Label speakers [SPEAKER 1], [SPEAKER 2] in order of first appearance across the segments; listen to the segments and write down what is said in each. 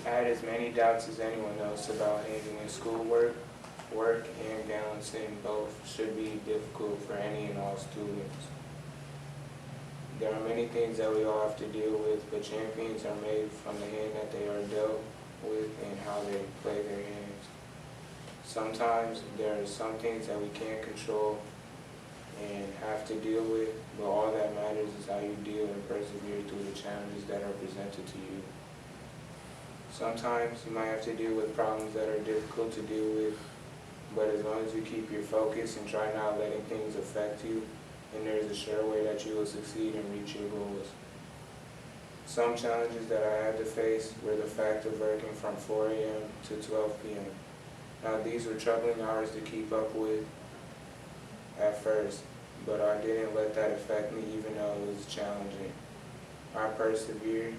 [SPEAKER 1] I had as many doubts as anyone else about handling schoolwork, work, and balancing both should be difficult for any and all students. There are many things that we all have to deal with, but champions are made from the hand that they are dealt with and how they play their hands. Sometimes there are some things that we can't control and have to deal with, but all that matters is how you deal and persevere through the challenges that are presented to you. Sometimes you might have to deal with problems that are difficult to deal with, but as long as you keep your focus and try not letting things affect you, then there is a sure way that you will succeed and reach your goals. Some challenges that I had to face were the fact of working from 4 a.m. to 12 p.m. Now these were troubling hours to keep up with at first, but I didn't let that affect me even though it was challenging. I persevered.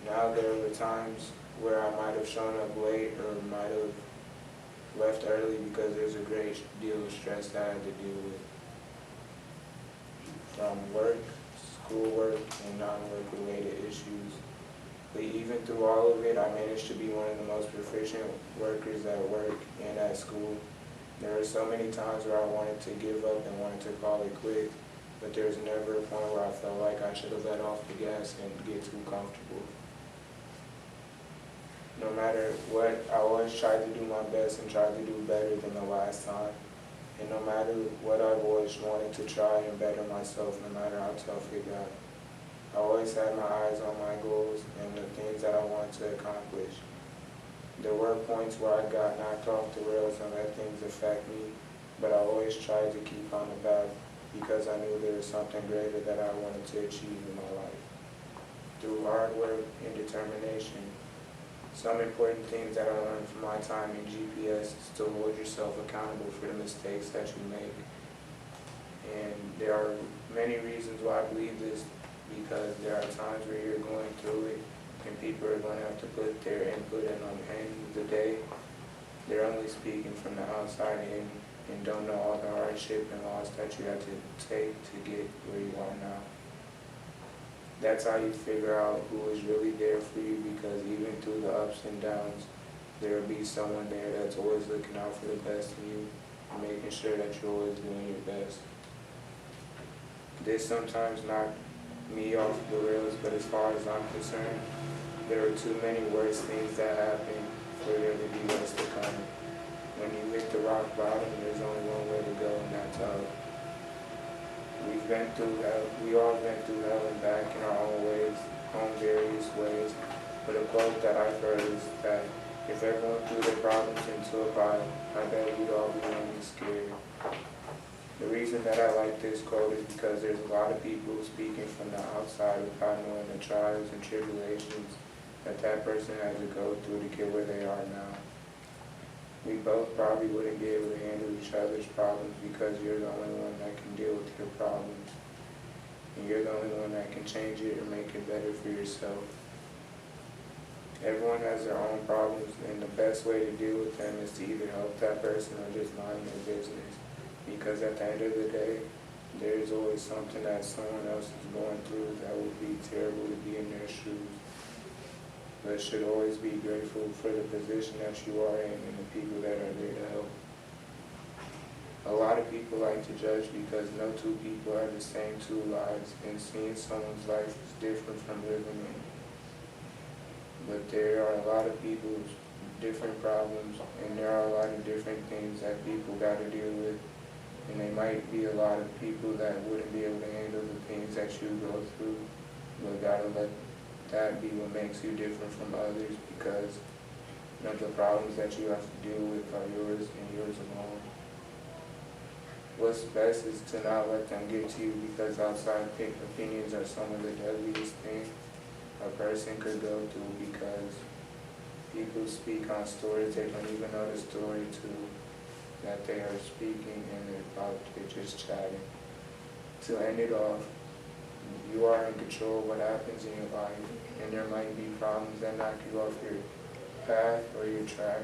[SPEAKER 1] Now there were times where I might have shown up late or might have left early because there's a great deal of stress that I had to deal with. From work, schoolwork, and non-work related issues. But even through all of it, I managed to be one of the most proficient workers at work and at school. There were so many times where I wanted to give up and wanted to call it quit, but there was never a point where I felt like I should have let off the gas and get too comfortable. No matter what, I always tried to do my best and tried to do better than the last time. And no matter what, I've always wanted to try and better myself, no matter how tough it got. I always had my eyes on my goals and the things that I wanted to accomplish. There were points where I got knocked off the rails and let things affect me, but I always tried to keep on the path because I knew there was something greater that I wanted to achieve in my life. Through hard work and determination, some important things that I learned from my time in GPS is to hold yourself accountable for the mistakes that you make. And there are many reasons why I believe this, because there are times where you're going through it and people are going to have to put their input in on the end of the day. They're only speaking from the outside in and don't know all the hardship and loss that you have to take to get where you are now. That's how you figure out who is really there for you, because even through the ups and downs, there will be someone there that's always looking out for the best in you and making sure that you're always doing your best. This sometimes knocked me off the rails, but as far as I'm concerned, there are too many worse things that happen for there to be worse to come. When you hit the rock bottom, there's only one way to go, and that's up. We've been through hell. We all been through hell and back in our own ways, own various ways. But a quote that I've heard is that if everyone threw their problems into a pile, I bet we'd all be running scared. The reason that I like this quote is because there's a lot of people speaking from the outside without knowing the trials and tribulations that person had to go through to get where they are now. We both probably wouldn't be able to handle each other's problems because you're the only one that can deal with your problems. And you're the only one that can change it or make it better for yourself. Everyone has their own problems, and the best way to deal with them is to either help that person or just mind their business. Because at the end of the day, there's always something that someone else is going through that would be terrible to be in their shoes. But should always be grateful for the position that you are in and the people that are there to help. A lot of people like to judge because no two people have the same two lives, and seeing someone's life is different from living it. But there are a lot of people with different problems, and there are a lot of different things that people got to deal with. And there might be a lot of people that wouldn't be able to handle the things that you go through, but gotta let that be what makes you different from others, because the problems that you have to deal with are yours and yours alone. What's best is to not let them get to you, because outside opinions are some of the deadliest things a person could go through, because people speak on stories they don't even know the story that they are speaking, and they're just chatting. To end it off, you are in control of what happens in your life, and there might be problems that knock you off your path or your track,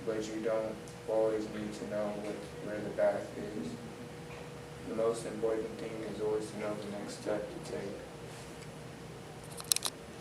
[SPEAKER 1] but you don't always need to know where the path is. The most important thing is always to know the next step to take.